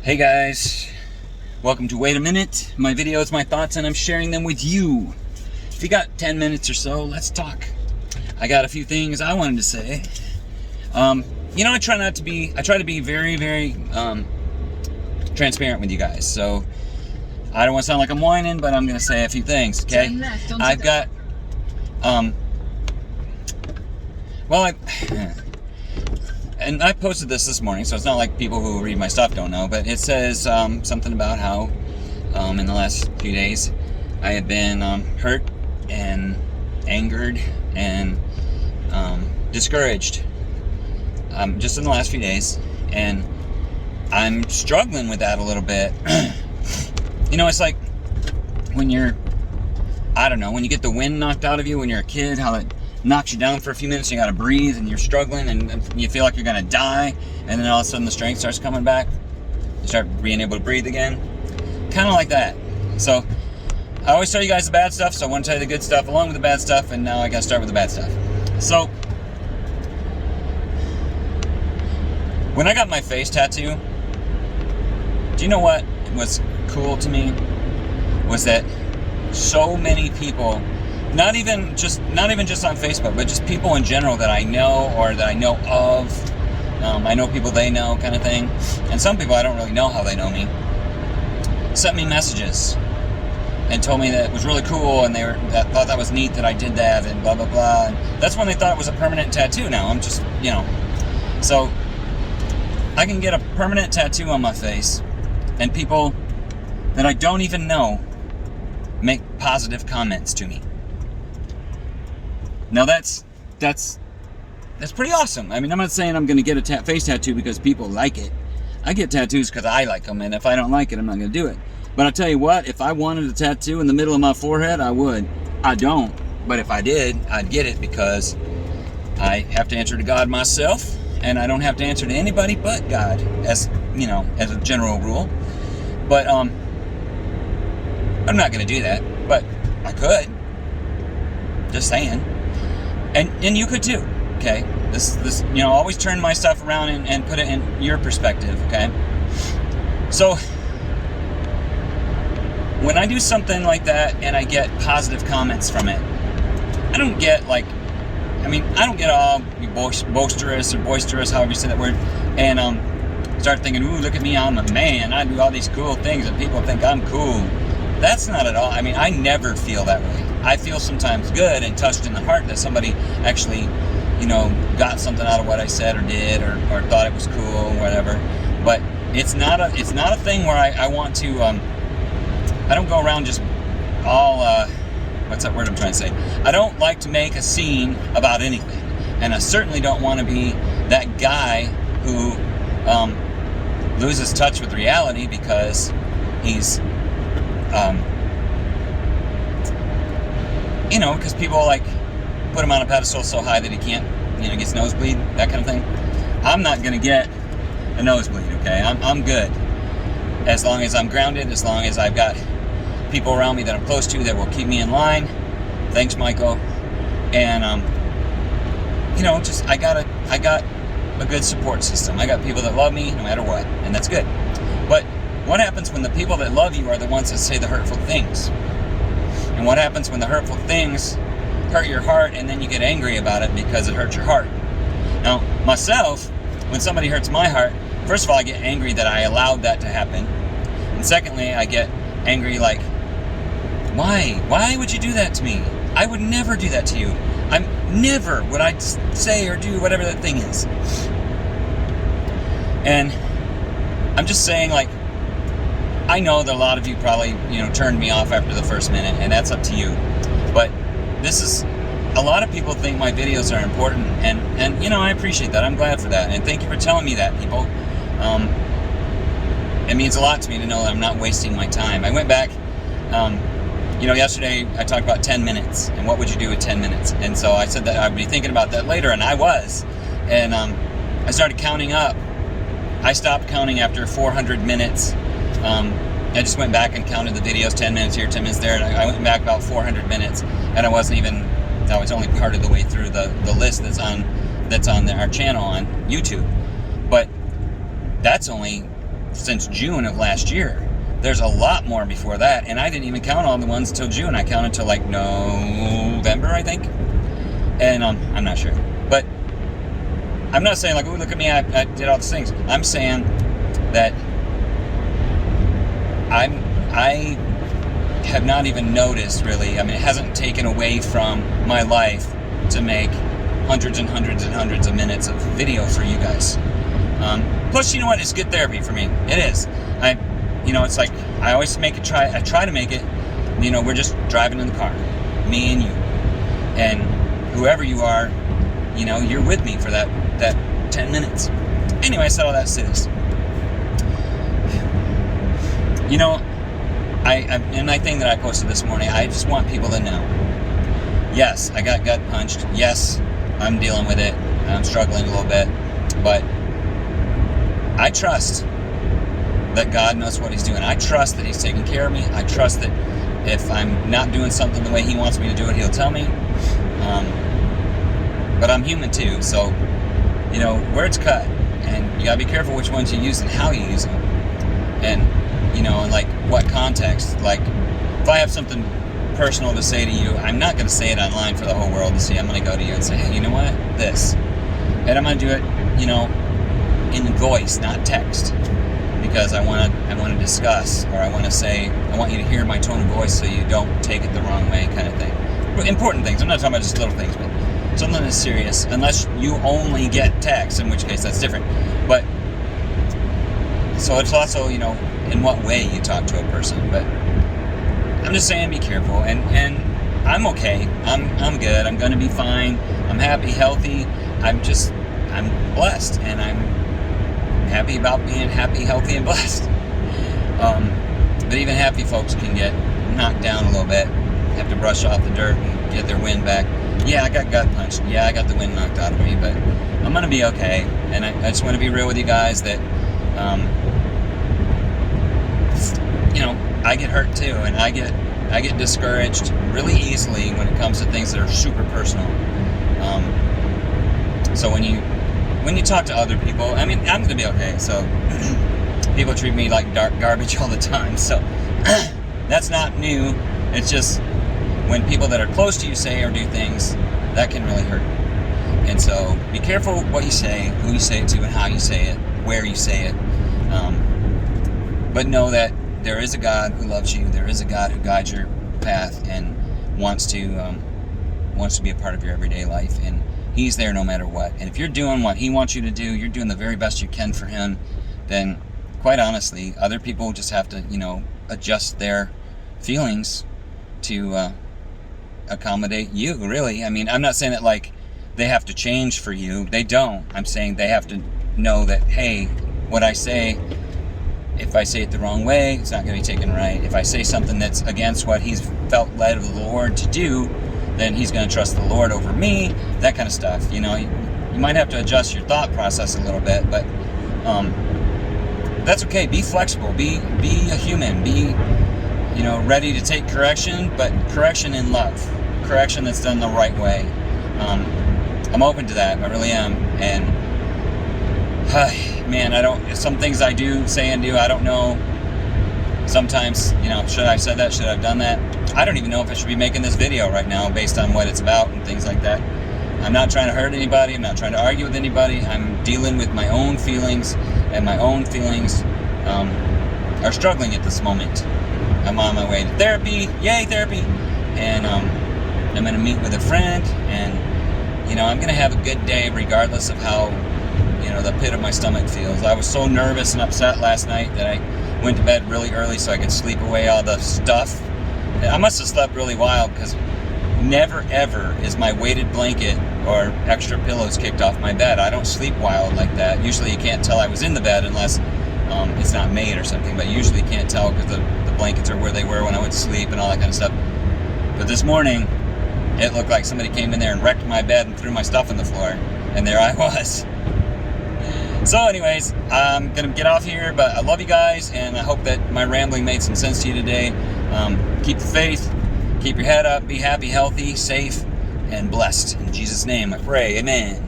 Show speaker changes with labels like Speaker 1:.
Speaker 1: Hey guys, welcome to Wait a Minute. My videos, my thoughts, and I'm sharing them with you. If you got 10 minutes or so, let's talk. I got a few things I wanted to say. I try to be very, very transparent with you guys. So I don't want to sound like I'm whining, but I'm going to say a few things, okay? I've got, and I posted this morning, so it's not like people who read my stuff don't know, but it says something about how in the last few days I have been hurt and angered and discouraged just in the last few days, and I'm struggling with that a little bit. It's like when when you get the wind knocked out of you when you're a kid, how it knocks you down for a few minutes, you gotta breathe, and you're struggling, and you feel like you're gonna die, and then all of a sudden the strength starts coming back. You start being able to breathe again. Kind of like that. So I always tell you guys the bad stuff, so I want to tell you the good stuff along with the bad stuff, and now I gotta start with the bad stuff. So when I got my face tattoo, do you know what was cool to me? Was that so many people, not even just on Facebook, but just people in general that I know or that I know of. I know people they know, kind of thing. And some people I don't really know how they know me. Sent me messages and told me that it was really cool, and thought that was neat that I did that, and blah blah blah. And that's when they thought it was a permanent tattoo. Now I'm just, so I can get a permanent tattoo on my face, and people that I don't even know make positive comments to me. Now that's pretty awesome. I mean, I'm not saying I'm going to get a face tattoo because people like it. I get tattoos because I like them, and if I don't like it, I'm not going to do it. But I'll tell you what, if I wanted a tattoo in the middle of my forehead, I would. I don't, but if I did, I'd get it, because I have to answer to God myself, and I don't have to answer to anybody but God, as a general rule. But I'm not going to do that, but I could. Just saying. And you could too, okay? This always turn my stuff around and put it in your perspective, okay? So when I do something like that and I get positive comments from it, I don't get all boisterous, however you say that word, and start thinking, ooh, look at me, I'm a man, I do all these cool things and people think I'm cool. That's not at all. I mean, I never feel that way. I feel sometimes good and touched in the heart that somebody actually, got something out of what I said or did, or thought it was cool or whatever. But it's not a thing where I want to. I don't go around just all. What's that word I'm trying to say? I don't like to make a scene about anything, and I certainly don't want to be that guy who loses touch with reality because he's. Because people put him on a pedestal so high that he can't, gets nosebleed, that kind of thing. I'm not gonna get a nosebleed, okay? I'm good. As long as I'm grounded, as long as I've got people around me that I'm close to that will keep me in line. Thanks, Michael. And I got a good support system. I got people that love me no matter what, and that's good. But what happens when the people that love you are the ones that say the hurtful things? And what happens when the hurtful things hurt your heart and then you get angry about it because it hurts your heart? Now, myself, when somebody hurts my heart, first of all, I get angry that I allowed that to happen. And secondly, I get angry like, why? Why would you do that to me? I would never do that to you. Never would I say or do whatever that thing is. And I'm just saying, I know that a lot of you probably, turned me off after the first minute, and that's up to you. But a lot of people think my videos are important, and I appreciate that. I'm glad for that, and thank you for telling me that, people. It means a lot to me to know that I'm not wasting my time. I went back, yesterday I talked about 10 minutes, and what would you do with 10 minutes? And so I said that I'd be thinking about that later, and I was. And I started counting up. I stopped counting after 400 minutes. I just went back and counted the videos, 10 minutes here, 10 minutes there, and I went back about 400 minutes, and I was only part of the way through the list that's on our channel on YouTube. But that's only since June of last year. There's a lot more before that, and I didn't even count all the ones till June. I counted till like November, I think. And I'm not sure. But I'm not saying like, oh, look at me, I did all these things. I'm saying that I have not even noticed, really. I mean, it hasn't taken away from my life to make hundreds and hundreds and hundreds of minutes of video for you guys. Plus, you know what? It's good therapy for me. It is. It's like I always I try to make it. We're just driving in the car, me and you, and whoever you are. You're with me for that 10 minutes. Anyway, I said all that to say this. In my thing that I posted this morning, I just want people to know. Yes, I got gut punched. Yes, I'm dealing with it. I'm struggling a little bit, but I trust that God knows what He's doing. I trust that He's taking care of me. I trust that if I'm not doing something the way He wants me to do it, He'll tell me. But I'm human too, so words cut, and you gotta be careful which ones you use and how you use them, and like what context. Like if I have something personal to say to you, I'm not gonna say it online for the whole world to see. I'm gonna go to you and say, hey, you know what, this, and I'm gonna do it, in voice, not text, because I want to discuss, or I want to say, I want you to hear my tone of voice so you don't take it the wrong way, kind of thing. Important things. I'm not talking about just little things, but something that's serious, unless you only get text, in which case that's different. But so it's also, in what way you talk to a person. But I'm just saying, be careful, and I'm okay. I'm good. I'm gonna be fine. I'm happy, healthy. I'm blessed, and I'm happy about being happy, healthy, and blessed. But even happy folks can get knocked down a little bit, have to brush off the dirt and get their wind back. Yeah, I got gut punched. Yeah, I got the wind knocked out of me, but I'm gonna be okay. And I just want to be real with you guys that, I get hurt too, and I get discouraged really easily when it comes to things that are super personal. So when you talk to other people, I mean, I'm gonna be okay. So people treat me like garbage all the time. So that's not new. It's just when people that are close to you say or do things, that can really hurt. And so be careful what you say, who you say it to, and how you say it, where you say it. But know that there is a God who loves you. There is a God who guides your path and wants to be a part of your everyday life. And He's there no matter what. And if you're doing what He wants you to do, you're doing the very best you can for Him, then quite honestly, other people just have to, adjust their feelings to accommodate you, really. I mean, I'm not saying that like they have to change for you. They don't. I'm saying they have to know that, hey, what I say, if I say it the wrong way, it's not going to be taken right. If I say something that's against what He's felt led of the Lord to do, then He's going to trust the Lord over me, that kind of stuff. You might have to adjust your thought process a little bit, but that's okay. Be flexible. Be a human. Be ready to take correction, but correction in love. Correction that's done the right way. I'm open to that. I really am. And man, some things I do say and do, I don't know. Sometimes, should I have said that? Should I have done that? I don't even know if I should be making this video right now based on what it's about and things like that. I'm not trying to hurt anybody. I'm not trying to argue with anybody. I'm dealing with my own feelings, and my own feelings are struggling at this moment. I'm on my way to therapy. Yay, therapy. And I'm going to meet with a friend, and I'm going to have a good day regardless of how the pit of my stomach feels. I was so nervous and upset last night that I went to bed really early so I could sleep away all the stuff. I must have slept really wild, because never ever is my weighted blanket or extra pillows kicked off my bed. I don't sleep wild like that. Usually you can't tell I was in the bed unless it's not made or something, but usually you can't tell because the blankets are where they were when I went to sleep and all that kind of stuff. But this morning, it looked like somebody came in there and wrecked my bed and threw my stuff on the floor, and there I was. So anyways, I'm going to get off here, but I love you guys, and I hope that my rambling made some sense to you today. Keep the faith, keep your head up, be happy, healthy, safe, and blessed. In Jesus' name I pray, amen.